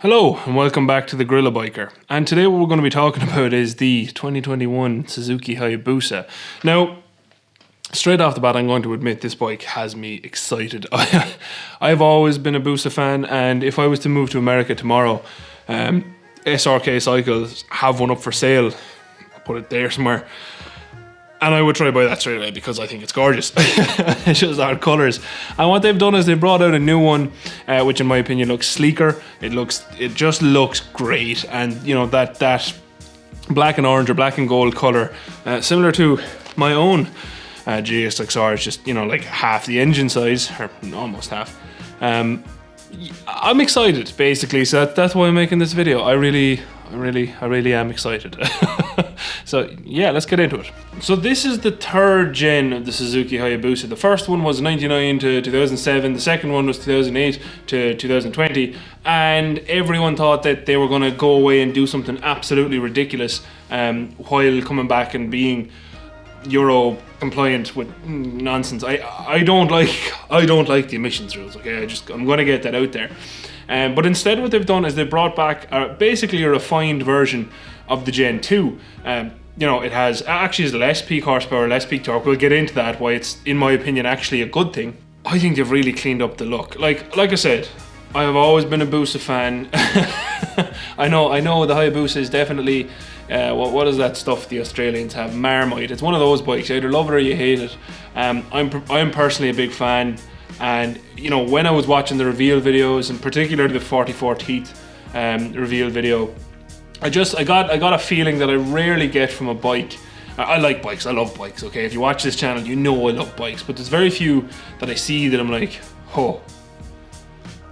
Hello and welcome back to the GorillaBiker, and today what we're going to be talking about is the 2021 Suzuki Hayabusa. Now, straight off the bat I'm going to admit this bike has me excited. I've always been a Busa fan, and if I was to move to America tomorrow, SRK Cycles have one up for sale. I'll put it there somewhere. And I would try to buy that straight away because I think it's gorgeous. It's just our colours. And what they've done is they brought out a new one, which in my opinion looks sleeker. It just looks great. And you know, that black and orange or black and gold colour, similar to my own GSX-R, is just, you know, like half the engine size, or almost half. I'm excited, basically. So that's why I'm making this video. I really am excited. So yeah, let's get into it. So this is the third gen of the Suzuki Hayabusa. The first one was 99 to 2007. The second one was 2008 to 2020. And everyone thought that they were going to go away and do something absolutely ridiculous while coming back and being Euro compliant with nonsense. I don't like the emissions rules. Okay, I'm going to get that out there. But instead what they've done is they brought back basically a refined version of the Gen 2. You know, it has less peak horsepower, less peak torque. We'll get into that, why it's, in my opinion, actually a good thing. I think they've really cleaned up the look. Like I said, I have always been a Busa fan. I know the Hayabusa is definitely, what is that stuff the Australians have? Marmite. It's one of those bikes. You either love it or you hate it. I'm personally a big fan. And you know, when I was watching the reveal videos, and particularly the 44 teeth reveal video, I got a feeling that I rarely get from a bike. I like bikes, I love bikes, okay? If you watch this channel, you know I love bikes, but there's very few that I see that I'm like, oh,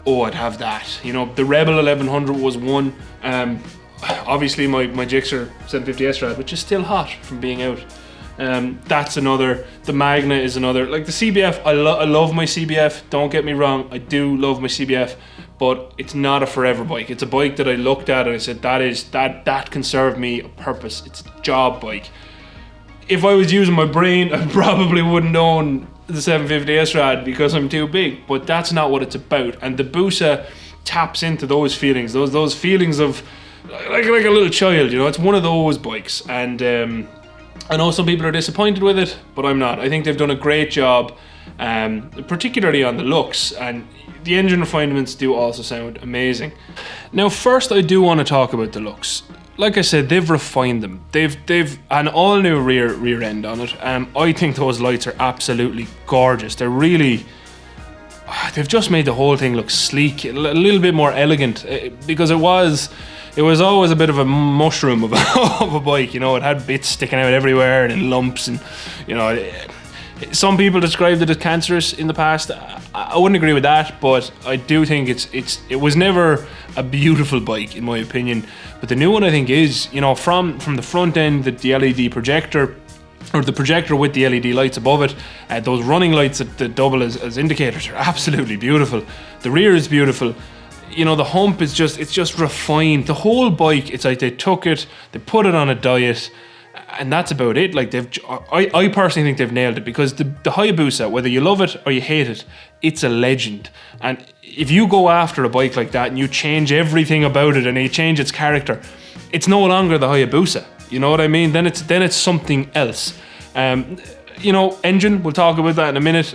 I'd have that. You know, the Rebel 1100 was one. Obviously my Gixxer 750 SRAD, which is still hot from being out. That's another. The Magna is another. Like the CBF, I love my CBF, don't get me wrong, I do love my CBF, but it's not a forever bike. It's a bike that I looked at and I said, that can serve me a purpose. It's a job bike. If I was using my brain, I probably wouldn't own the 750 SRAD because I'm too big, but that's not what it's about. And the Busa taps into those feelings, those feelings of like a little child, you know. It's one of those bikes, and I know some people are disappointed with it, but I'm not. I think they've done a great job, particularly on the looks, and the engine refinements do also sound amazing. Now first I do want to talk about the looks. Like I said, they've refined them. They've an all new rear end on it. I think those lights are absolutely gorgeous. They're really, they've just made the whole thing look sleek, a little bit more elegant, because it was always a bit of a mushroom of a bike, you know. It had bits sticking out everywhere and in lumps, and you know, some people described it as cancerous in the past. I wouldn't agree with that, but I do think it was never a beautiful bike in my opinion. But the new one I think is, you know, from the front end, the LED projector, or the projector with the LED lights above it, those running lights that double as indicators are absolutely beautiful. The rear is beautiful. You know, the hump is just refined. The whole bike, it's like they took it, they put it on a diet, and that's about it. Like I personally think they've nailed it, because the Hayabusa, whether you love it or you hate it, it's a legend. And if you go after a bike like that and you change everything about it and you change its character, it's no longer the Hayabusa. You know what I mean? Then it's something else. You know, engine, we'll talk about that in a minute.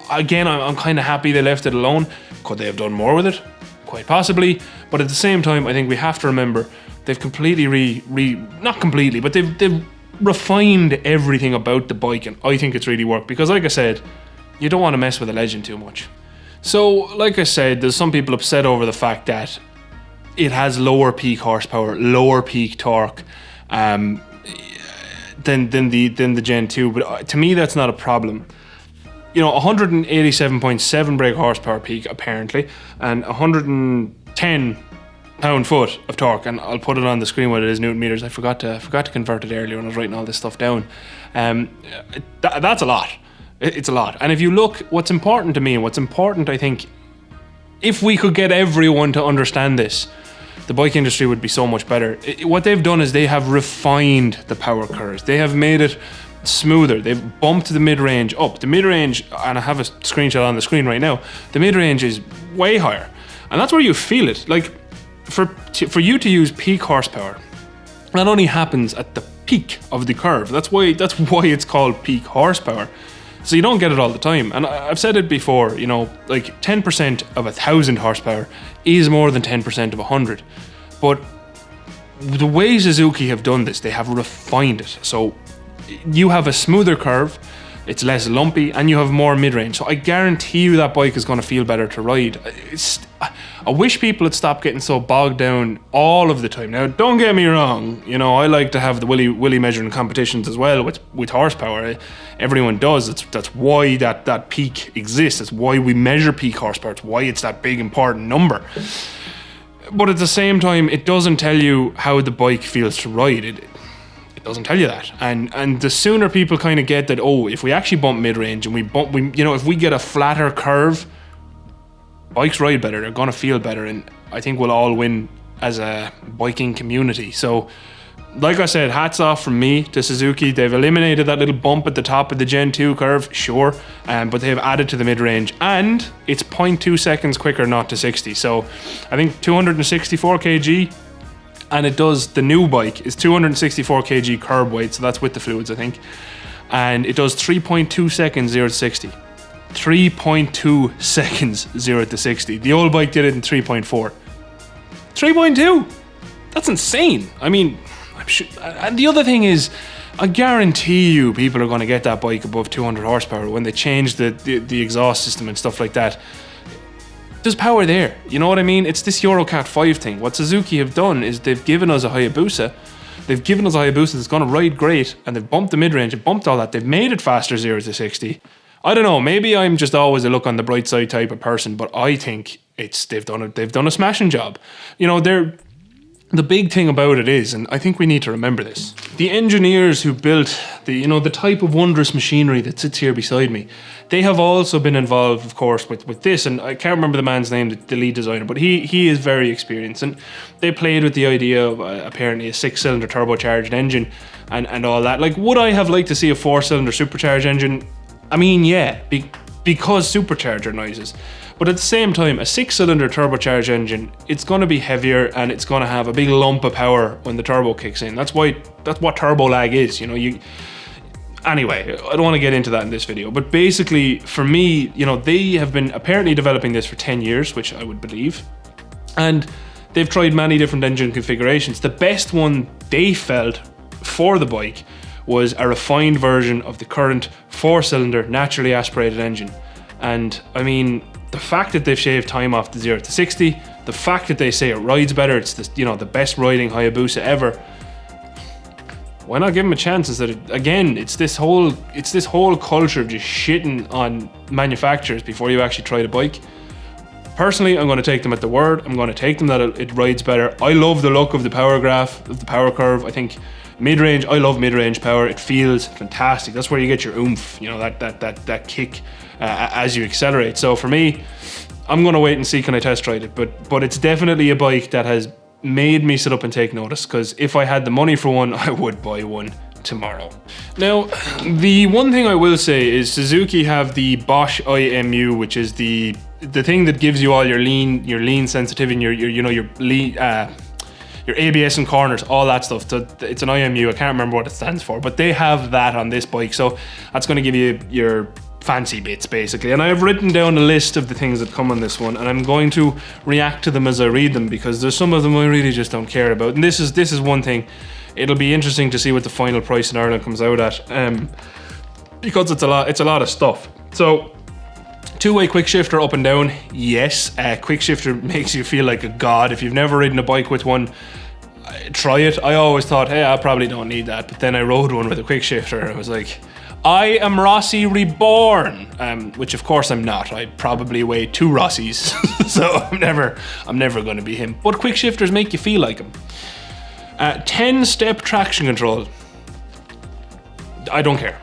Again, I'm kind of happy they left it alone. Could they have done more with it? Quite possibly. But at the same time, I think we have to remember they've completely not completely, but they've refined everything about the bike, and I think it's really worked, because like I said, you don't want to mess with a legend too much. So like I said, there's some people upset over the fact that it has lower peak horsepower, lower peak torque than the Gen 2, but to me that's not a problem. You know, 187.7 brake horsepower peak apparently, and 110 pound-foot of torque, and I'll put it on the screen what it is, Newton meters. I forgot to convert it earlier when I was writing all this stuff down. That's a lot. It's a lot. And if you look, what's important to me, and what's important, I think, if we could get everyone to understand this, the bike industry would be so much better. What they've done is they have refined the power curves. They have made it smoother. They've bumped the mid-range up. The mid-range, and I have a screenshot on the screen right now, the mid-range is way higher. And that's where you feel it. Like, for you to use peak horsepower, that only happens at the peak of the curve. That's why it's called peak horsepower. So you don't get it all the time. And I've said it before, you know, like 10% of 1,000 horsepower is more than 10% of 100. But the way Suzuki have done this, they have refined it. So you have a smoother curve, it's less lumpy, and you have more mid-range. So I guarantee you that bike is going to feel better to ride. I wish people would stop getting so bogged down all of the time. Now, don't get me wrong, you know, I like to have the willy measuring competitions as well with horsepower. Everyone does. That's why that peak exists. That's why we measure peak horsepower. It's why it's that big important number. But at the same time, it doesn't tell you how the bike feels to ride. It doesn't tell you that. And the sooner people kind of get that, oh, if we actually bump mid-range and if we get a flatter curve, bikes ride better, they're gonna feel better, and I think we'll all win as a biking community. So, like I said, hats off from me to Suzuki. They've eliminated that little bump at the top of the Gen 2 curve, sure, but they've added to the mid-range, and it's 0.2 seconds quicker not to 60. So, I think 264 kg, and the new bike is 264 kg curb weight, so that's with the fluids, I think, and it does 3.2 seconds 0 to 60. 3.2 seconds 0 to 60. The old bike did it in 3.4. 3.2? That's insane. I mean, I'm sure, and the other thing is, I guarantee you people are going to get that bike above 200 horsepower when they change the exhaust system and stuff like that. There's power there, you know what I mean? It's this Eurocat 5 thing. What Suzuki have done is they've given us a Hayabusa. They've given us a Hayabusa that's going to ride great, and they've bumped the mid-range, they've bumped all that, they've made it faster 0 to 60. I don't know, maybe I'm just always a look on the bright side type of person, but I think they've done a smashing job. You know, the big thing about it is, and I think we need to remember this, the engineers who built the type of wondrous machinery that sits here beside me, they have also been involved, of course, with this, and I can't remember the man's name, the lead designer, but he is very experienced, and they played with the idea of apparently a 6-cylinder turbocharged engine and all that. Like, would I have liked to see a 4-cylinder supercharged engine? I mean, yeah, because supercharger noises. But at the same time, a 6-cylinder turbocharged engine, it's going to be heavier and it's going to have a big lump of power when the turbo kicks in. That's what turbo lag is, you know. Anyway, I don't want to get into that in this video, but basically, for me, you know, they have been apparently developing this for 10 years, which I would believe, and they've tried many different engine configurations. The best one they felt for the bike was a refined version of the current 4-cylinder naturally aspirated engine. And I mean, the fact that they've shaved time off the 0 to 60, the fact that they say it rides better, it's the best riding Hayabusa ever. Why not give them a chance instead of, again, it's this whole culture of just shitting on manufacturers before you actually try the bike. Personally, I'm going to take them at the word. I'm going to take them that it rides better. I love the look of the power graph, of the power curve. I think mid-range, I love mid-range power. It feels fantastic. That's where you get your oomph, you know, that kick as you accelerate. So for me, I'm going to wait and see can I test ride it. But it's definitely a bike that has made me sit up and take notice, because if I had the money for one, I would buy one tomorrow. Now, the one thing I will say is Suzuki have the Bosch IMU, which is the thing that gives you all your lean sensitivity and your ABS and corners, all that stuff. So it's an IMU, I can't remember what it stands for, but they have that on this bike, so that's going to give you your fancy bits basically. And I've written down a list of the things that come on this one, and I'm going to react to them as I read them, because there's some of them I really just don't care about. And this is one thing. It'll be interesting to see what the final price in Ireland comes out at, because it's a lot of stuff. So, two-way quick shifter up and down, yes. Quick shifter makes you feel like a god. If you've never ridden a bike with one, try it. I always thought, hey, I probably don't need that, but then I rode one with a quick shifter and I was like, I am Rossi reborn, which of course I'm not. I probably weigh 2 Rossies, so I'm never going to be him. But quick shifters make you feel like him. 10-step traction control. I don't care.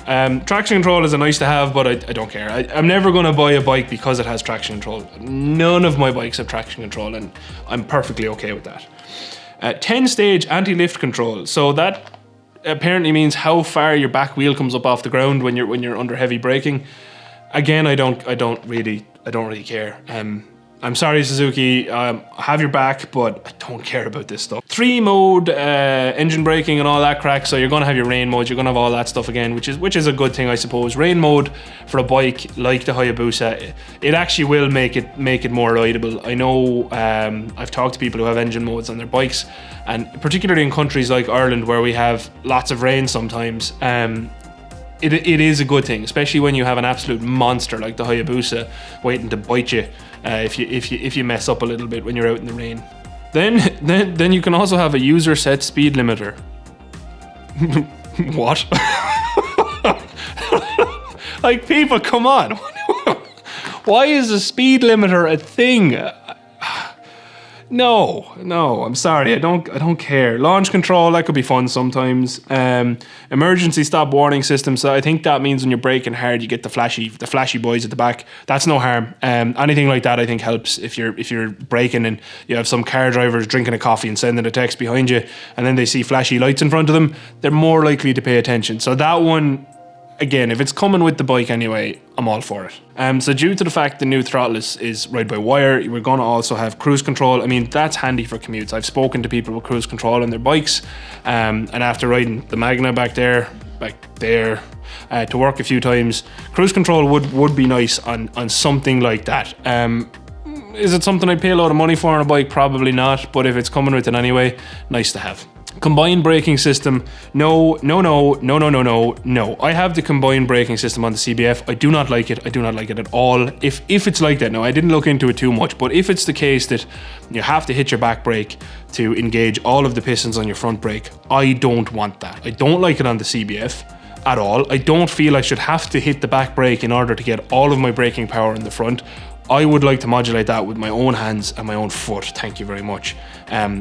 Traction control is a nice to have, but I don't care. I'm never going to buy a bike because it has traction control. None of my bikes have traction control, and I'm perfectly okay with that. 10-stage anti-lift control. So that apparently means how far your back wheel comes up off the ground when you're under heavy braking. Again, I don't really care. I'm sorry, Suzuki, I have your back, but I don't care about this stuff. 3-mode engine braking and all that crack, so you're going to have your rain mode, you're going to have all that stuff again, which is a good thing, I suppose. Rain mode for a bike like the Hayabusa, it actually will make it more rideable. I know I've talked to people who have engine modes on their bikes, and particularly in countries like Ireland where we have lots of rain sometimes, it is a good thing, especially when you have an absolute monster like the Hayabusa waiting to bite you if you mess up a little bit when you're out in the rain. Then you can also have a user set speed limiter. What? Like, people, come on. Why is a speed limiter a thing? No, I'm sorry, I don't care. Launch control, that could be fun sometimes. Emergency stop warning system, so I think that means when you're braking hard you get the flashy boys at the back. That's no harm. Anything like that I think helps. If you're braking and you have some car drivers drinking a coffee and sending a text behind you, and then they see flashy lights in front of them, they're more likely to pay attention. So that one, again, if it's coming with the bike anyway, I'm all for it. So due to the fact the new throttle is ride-by-wire, we're going to also have cruise control. I mean, that's handy for commutes. I've spoken to people with cruise control on their bikes, and after riding the Magna back there, to work a few times, cruise control would be nice on something like that. Is it something I'd pay a lot of money for on a bike? Probably not, but if it's coming with it anyway, nice to have. Combined braking system, no. I have the combined braking system on the CBF. I do not like it. I do not like it at all. If it's like that, now I didn't look into it too much, but if it's the case that you have to hit your back brake to engage all of the pistons on your front brake, I don't want that. I don't like it on the CBF at all. I don't feel I should have to hit the back brake in order to get all of my braking power in the front. I would like to modulate that with my own hands and my own foot. Thank you very much.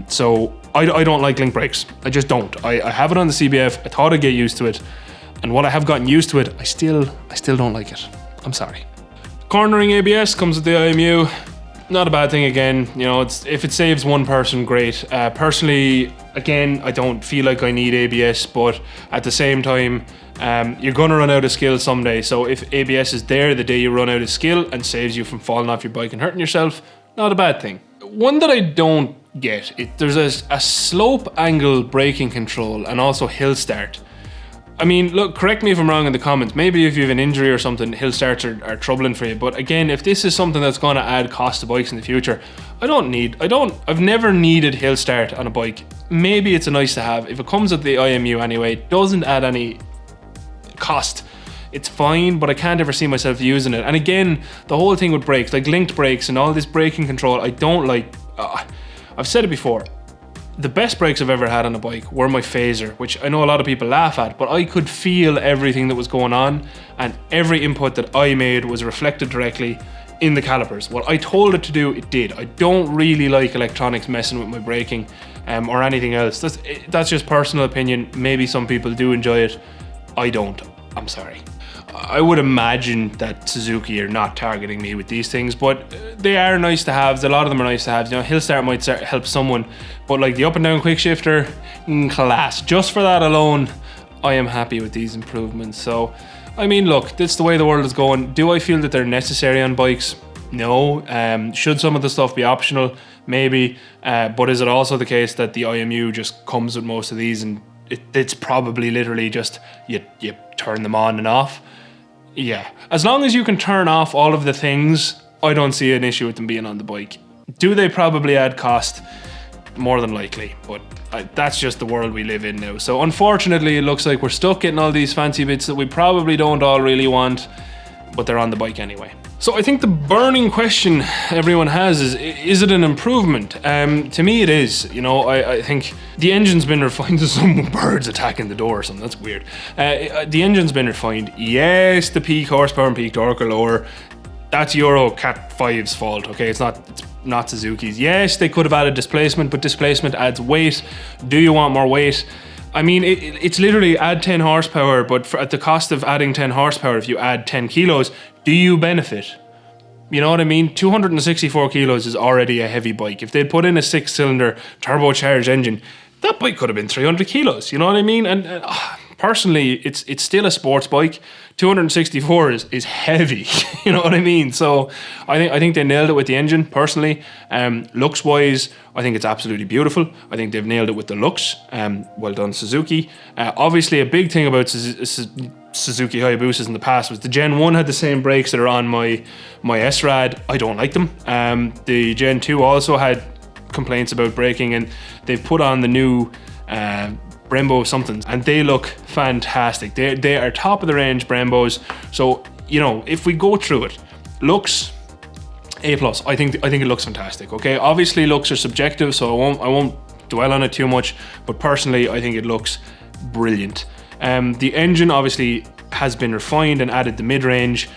So I don't like link brakes. I just don't. I have it on the CBF. I thought I'd get used to it, and what I have gotten used to it, I still don't like it. I'm sorry. Cornering ABS comes with the IMU. Not a bad thing again. You know, if it saves one person, great. Personally, again, I don't feel like I need ABS, but at the same time, you're gonna run out of skill someday. So if ABS is there the day you run out of skill and saves you from falling off your bike and hurting yourself, not a bad thing. One that I don't get, there's a slope angle braking control and also hill start. I mean, look, correct me if I'm wrong in the comments. Maybe if you have an injury or something, hill starts are troubling for you. But again, if this is something that's going to add cost to bikes in the future, I've never needed hill start on a bike. Maybe it's a nice to have. If it comes with the IMU anyway, it doesn't add any cost. It's fine, but I can't ever see myself using it. And again, the whole thing with brakes, like linked brakes and all this braking control, I don't like. I've said it before. The best brakes I've ever had on a bike were my phaser, which I know a lot of people laugh at, but I could feel everything that was going on, and every input that I made was reflected directly in the calipers. What I told it to do, it did. I don't really like electronics messing with my braking or anything else. That's just personal opinion. Maybe some people do enjoy it. I don't. I'm sorry. I would imagine that Suzuki are not targeting me with these things, but they are nice to have. A lot of them are nice to have. You know, hill start might help someone, but like the up and down quick shifter, class. Just for that alone, I am happy with these improvements. So, I mean, look, that's the way the world is going. Do I feel that they're necessary on bikes? No. Should some of the stuff be optional? Maybe. But is it also the case that the IMU just comes with most of these, and it's probably literally just you turn them on and off? Yeah, as long as you can turn off all of the things, I don't see an issue with them being on the bike. Do they probably add cost? More than likely, but that's just the world we live in now. So unfortunately, it looks like we're stuck getting all these fancy bits that we probably don't all really want, but they're on the bike anyway. So I think the burning question everyone has is it an improvement? To me it is. You know, I think the engine's been refined. There's some birds attacking the door or something, that's weird. The engine's been refined. Yes, the peak horsepower and peak torque are lower. That's Euro Cat 5's fault, okay? It's not Suzuki's. Yes, they could have added displacement, but displacement adds weight. Do you want more weight? I mean, it's literally add 10 horsepower, but at the cost of adding 10 horsepower, if you add 10 kilos, do you benefit? You know what I mean? 264 kilos is already a heavy bike. If they'd put in a 6-cylinder turbocharged engine, that bike could have been 300 kilos. You know what I mean? And personally, it's still a sports bike. 264 is heavy, you know what I mean? So I think they nailed it with the engine, personally. Looks wise, I think it's absolutely beautiful. I think they've nailed it with the looks. Well done, Suzuki. Obviously, a big thing about Suzuki Hayabusas in the past was the Gen 1 had the same brakes that are on my SRAD. I don't like them. The Gen 2 also had complaints about braking, and they've put on the new Brembo somethings, and they look fantastic. They are top of the range Brembos. So, you know, if we go through it, looks A+. I think it looks fantastic. Okay, obviously looks are subjective, so I won't dwell on it too much, but personally I think it looks brilliant. The engine obviously has been refined and added the mid-range,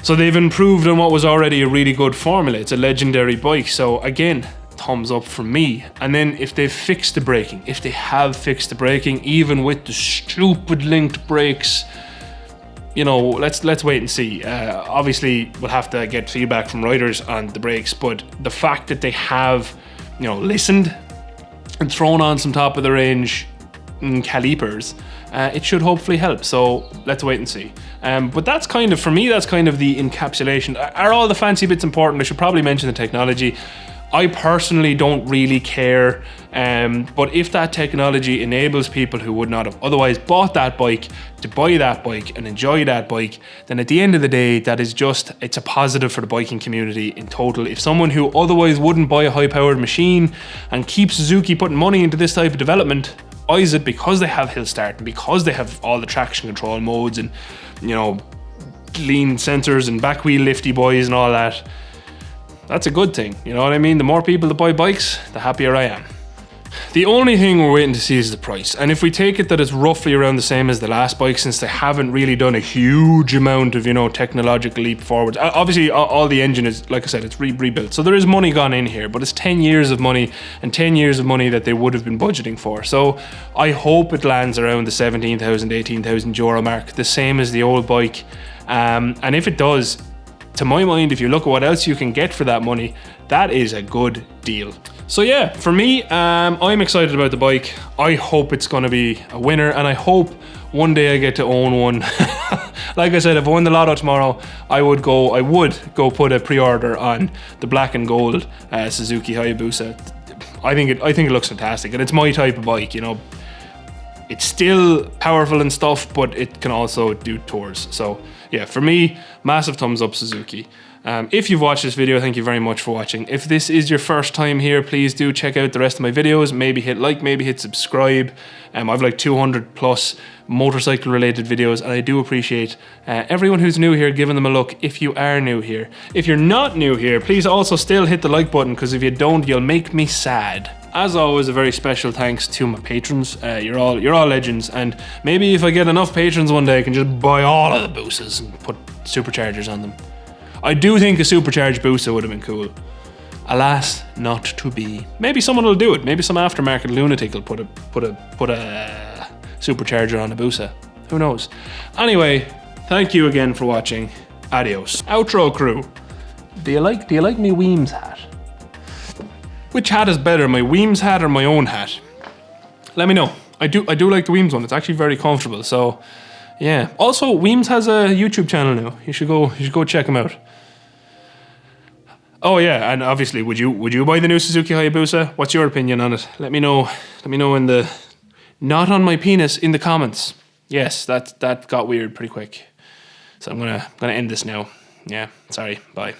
so they've improved on what was already a really good formula. It's a legendary bike, so again, thumbs up from me. And then if they've fixed the braking, if they have fixed the braking, even with the stupid linked brakes, you know, let's wait and see. Obviously, we'll have to get feedback from riders on the brakes, but the fact that they have, you know, listened and thrown on some top of the range calipers, it should hopefully help. So let's wait and see. But that's kind of, for me, that's kind of the encapsulation. Are all the fancy bits important? I should probably mention the technology. I personally don't really care, but if that technology enables people who would not have otherwise bought that bike to buy that bike and enjoy that bike, then at the end of the day, that is just, it's a positive for the biking community in total. If someone who otherwise wouldn't buy a high-powered machine and keep Suzuki putting money into this type of development, buys it because they have hill start and because they have all the traction control modes and, you know, lean sensors and back wheel lifty boys and all that, that's a good thing, you know what I mean? The more people that buy bikes, the happier I am. The only thing we're waiting to see is the price. And if we take it that it's roughly around the same as the last bike, since they haven't really done a huge amount of, you know, technological leap forwards. Obviously, all the engine is, like I said, it's rebuilt. So there is money gone in here, but it's 10 years of money and 10 years of money that they would have been budgeting for. So I hope it lands around the 17,000, 18,000 euro mark, the same as the old bike. And if it does, to my mind, if you look at what else you can get for that money, that is a good deal. So yeah, for me, I'm excited about the bike. I hope it's going to be a winner, and I hope one day I get to own one. Like I said, if I won the lotto tomorrow, I would go put a pre-order on the black and gold Suzuki Hayabusa. I think it looks fantastic, and it's my type of bike, you know. It's still powerful and stuff, but it can also do tours. So yeah, for me, massive thumbs up, Suzuki. If you've watched this video, thank you very much for watching. If this is your first time here, please do check out the rest of my videos. Maybe hit like, maybe hit subscribe. I've like 200 plus motorcycle related videos, and I do appreciate everyone who's new here giving them a look if you are new here. If you're not new here, please also still hit the like button, because if you don't, you'll make me sad. As always, a very special thanks to my patrons. You're all legends, and maybe if I get enough patrons one day, I can just buy all of the Busas and put superchargers on them. I do think a supercharged Busa would have been cool. Alas, not to be. Maybe someone will do it. Maybe some aftermarket lunatic will put a supercharger on a Busa. Who knows? Anyway, thank you again for watching. Adios. Outro crew. Do you like me Weems hat? Which hat is better, my Weems hat or my own hat? Let me know. I do like the Weems one. It's actually very comfortable. So, yeah. Also, Weems has a YouTube channel now. You should go check him out. Oh yeah, and obviously, would you buy the new Suzuki Hayabusa? What's your opinion on it? Let me know. Let me know in the not on my penis in the comments. Yes, that got weird pretty quick. So I'm gonna end this now. Yeah. Sorry. Bye.